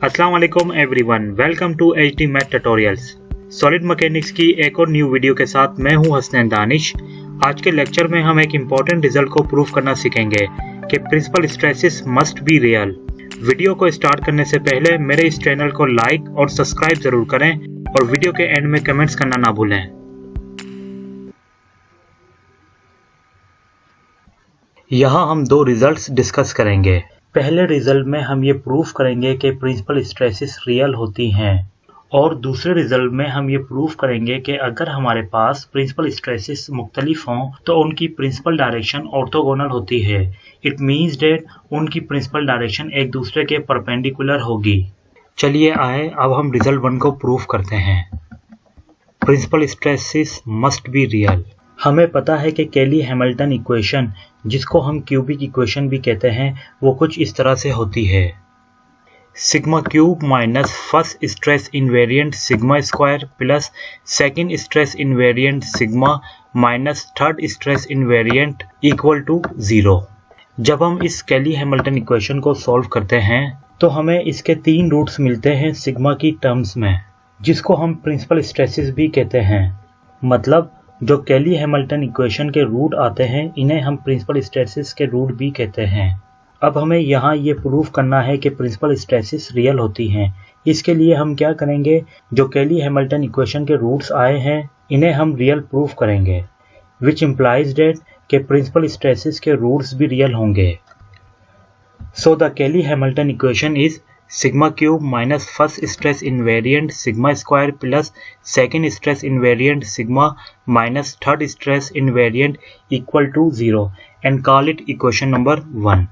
अस्सलाम वालेकुम everyone, welcome to HD math tutorials. Solid mechanics की एक और न्यू वीडियो के साथ मैं हूं हसनैन दानिश। आज के लेक्चर में हम एक इम्पॉर्टेंट रिजल्ट को प्रूव करना सीखेंगे कि principal stresses must be real. Video को स्टार्ट करने से पहले मेरे इस चैनल को लाइक और सब्सक्राइब जरूर करें और वीडियो के एंड में कमेंट्स करना ना भूलें। यहाँ हम दो रिजल्ट्स डिस्कस करेंगे। पहले रिजल्ट में हम ये प्रूफ करेंगे कि प्रिंसिपल स्ट्रेसेस रियल होती हैं और दूसरे रिजल्ट में हम ये प्रूफ करेंगे कि अगर हमारे पास प्रिंसिपल स्ट्रेसेस मुख्तलिफ हों तो उनकी प्रिंसिपल डायरेक्शन ऑर्थोगोनल होती है। इट मीन्स डेट उनकी प्रिंसिपल डायरेक्शन एक दूसरे के परपेंडिकुलर होगी। चलिए आए अब हम रिजल्ट 1 को प्रूफ करते हैं। Principal stresses must be real. हमें पता है कि कैली हैमिल्टन इक्वेशन, जिसको हम क्यूबिक इक्वेशन भी कहते हैं, वो कुछ इस तरह से होती है। Sigma cube minus first stress invariant sigma square plus second stress invariant sigma minus third stress invariant equal to 0। जब हम इस कैली हैमिल्टन इक्वेशन को सॉल्व करते हैं तो हमें इसके 3 रूट्स मिलते हैं सिग्मा की टर्म्स में, जिसको हम प्रिंसिपल स्ट्रेसेस भी कहते हैं। मतलब जो कैली हैमिल्टन इक्वेशन के रूट आते हैं इन्हें हम प्रिंसिपल स्ट्रेसेस के रूट भी कहते हैं। अब हमें यहाँ ये प्रूफ करना है कि प्रिंसिपल स्ट्रेसेस रियल होती हैं। इसके लिए हम क्या करेंगे, जो कैली हैमिल्टन इक्वेशन के रूट्स आए हैं इन्हें हम रियल प्रूफ करेंगे, विच इम्प्लाइज डेट कि प्रिंसिपल स्ट्रेसेस के रूट्स भी रियल होंगे। So the Cayley Hamilton equation is sigma cube minus first stress invariant sigma square plus second stress invariant sigma minus third stress invariant equal to 0 and call it equation number 1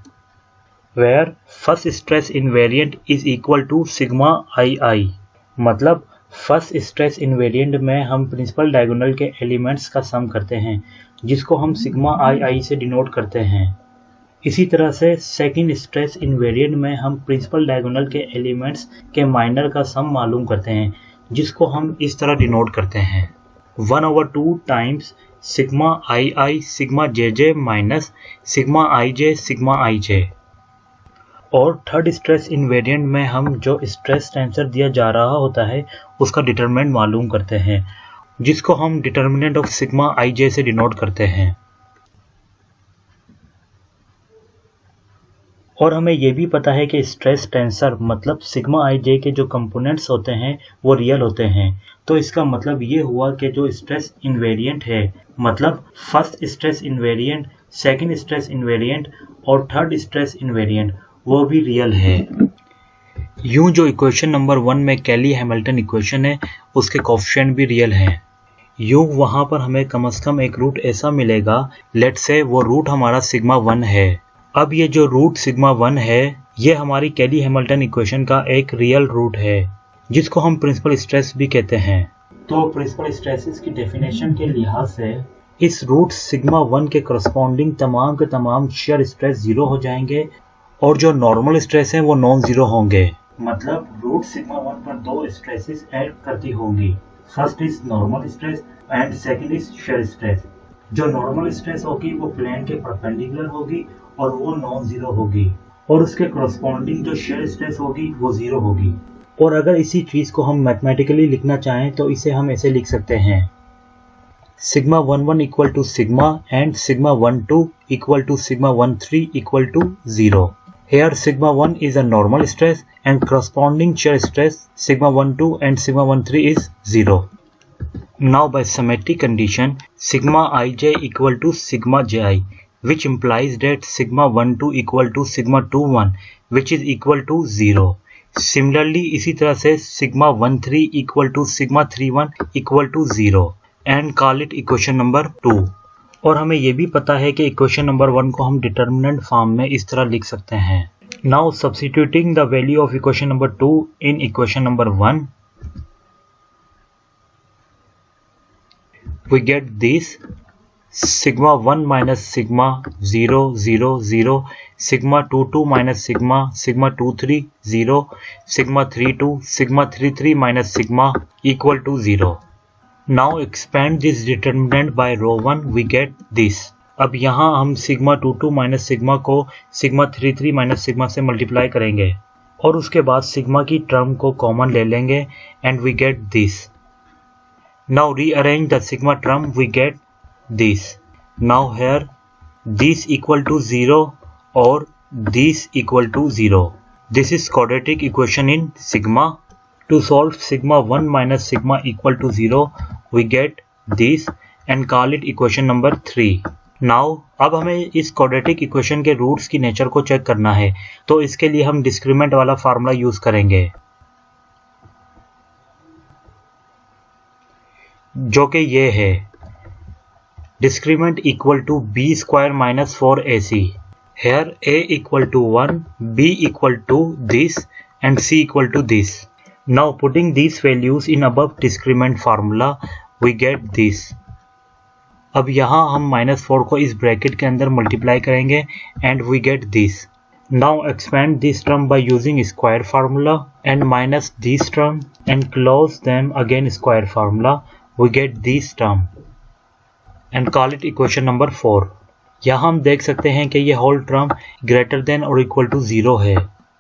where first stress invariant is equal to sigma ii। मतलब first stress invariant में हम principal diagonal के elements का सम करते हैं, जिसको हम sigma ii से डिनोट करते हैं। इसी तरह से सेकंड स्ट्रेस इनवेरिएंट में हम प्रिंसिपल डायगोनल के एलिमेंट्स के माइनर का सम मालूम करते हैं, जिसको हम इस तरह डिनोट करते हैं 1/2 times sigma i sigma j minus sigma i j. और थर्ड स्ट्रेस इनवेरिएंट में हम जो स्ट्रेस टेंसर दिया जा रहा होता है उसका डिटरमिनेंट मालूम करते हैं, जिसको हम डिटरमिनेंट ऑफ सिग्मा आई जे से डिनोट करते हैं। और हमें यह भी पता है कि स्ट्रेस टेंसर मतलब सिग्मा आई जे के जो कंपोनेंट्स होते हैं वो रियल होते हैं। तो इसका मतलब ये हुआ कि जो स्ट्रेस इनवेरिएंट है, मतलब first stress invariant, second stress invariant और थर्ड स्ट्रेस इनवेरिएंट, वो भी रियल है। यूं जो इक्वेशन नंबर 1 में कैली हैमिल्टन इक्वेशन है उसके कोएफिशिएंट भी रियल हैं। यूं वहां पर हमें कम से कम एक रूट ऐसा मिलेगा, लेट्स से वो रूट हमारा सिग्मा 1 है। अब ये जो रूट सिग्मा 1 है ये हमारी कैली हैमिल्टन इक्वेशन का एक रियल रूट है, जिसको हम प्रिंसिपल स्ट्रेस भी कहते हैं। तो प्रिंसिपल स्ट्रेसेस की डेफिनेशन के लिहाज से इस रूट सिग्मा 1 के करस्पॉन्डिंग तमाम के तमाम शेयर स्ट्रेस 0 हो जाएंगे और जो नॉर्मल स्ट्रेस हैं वो नॉन जीरो होंगे। मतलब रूट सिग्मा 1 पर 2 स्ट्रेसेस ऐड करती होंगी। First is normal stress and second is shear stress. जो नॉर्मल स्ट्रेस होगी वो प्लेन के परपेंडिकुलर होगी और वो नॉन जीरो होगी, और उसके करस्पॉन्डिंग जो शेयर स्ट्रेस होगी वो 0 होगी। और अगर इसी चीज को हम मैथमेटिकली लिखना चाहें तो इसे हम ऐसे लिख सकते हैं sigma 11 equal to sigma and sigma 12 equal to sigma 13 equal to 0। Here sigma 1 is a normal stress and corresponding shear stress sigma 12 and sigma 13 is 0. Now by symmetry condition sigma ij equal to sigma ji, which implies that sigma 12 equal to sigma 21 which is equal to 0. Similarly इसी तरह से sigma 13 equal to sigma 31 equal to 0 and call it equation number 2. और हमें यह भी पता है कि इक्वेशन नंबर 1 को हम डिटर्मिनेंट फॉर्म में इस तरह लिख सकते हैं। Now substituting the value of equation number 2 in equation number 1, we get this sigma 1 minus sigma 0 0 0 sigma 22 minus sigma sigma 23 0 sigma 32 sigma 33 minus sigma equal to 0। Now expand this determinant by rho 1, we get this। अब यहाँ हम sigma 22 minus sigma को sigma 33 minus sigma से multiply करेंगे और उसके बाद sigma की टर्म को कॉमन ले लेंगे and we get this. Now rearrange the sigma term, we get this. Now here this equal to 0 और this equal to 0। This is quadratic equation in sigma. To solve sigma 1 minus sigma equal to 0, we get this and call it equation number 3. Now अब हमें इस quadratic equation के roots की nature को check करना है, तो इसके लिए हम डिस्क्रीमेंट वाला फार्मूला यूज करेंगे, जो कि ये है discriminant equal to b square minus 4ac. Here a equal to 1, b equal to this and c equal to this. Now putting these values in above discrement formula, we get this. अब यहाँ हम -4 को इस bracket के अंदर multiply करेंगे and we get this. Now expand this term by using square formula and minus this term and close them again square formula. We get this term and call it equation number 4. यहाँ हम देख सकते हैं कि ये whole term greater than और equal to 0 है,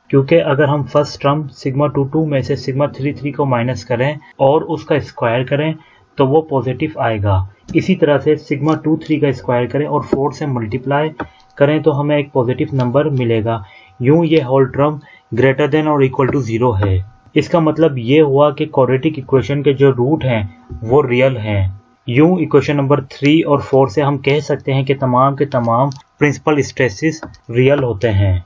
क्योंकि अगर हम फर्स्ट टर्म सिग्मा 2 में से सिग्मा 3 को माइनस करें और उसका स्क्वायर करें तो वो पॉजिटिव आएगा। इसी तरह से सिग्मा 3 का स्क्वायर करें और 4 से मल्टीप्लाई करें तो हमें एक पॉजिटिव नंबर मिलेगा। यूँ ये होल टर्म ग्रेटर देन और इक्वल टू 0 है। इसका मतलब ये हुआ कि क्वाड्रेटिक इक्वेशन के जो रूट हैं वो रियल हैं। यूं इक्वेशन नंबर 3 और 4 से हम कह सकते हैं कि तमाम के तमाम प्रिंसिपल स्ट्रेसेस रियल होते हैं।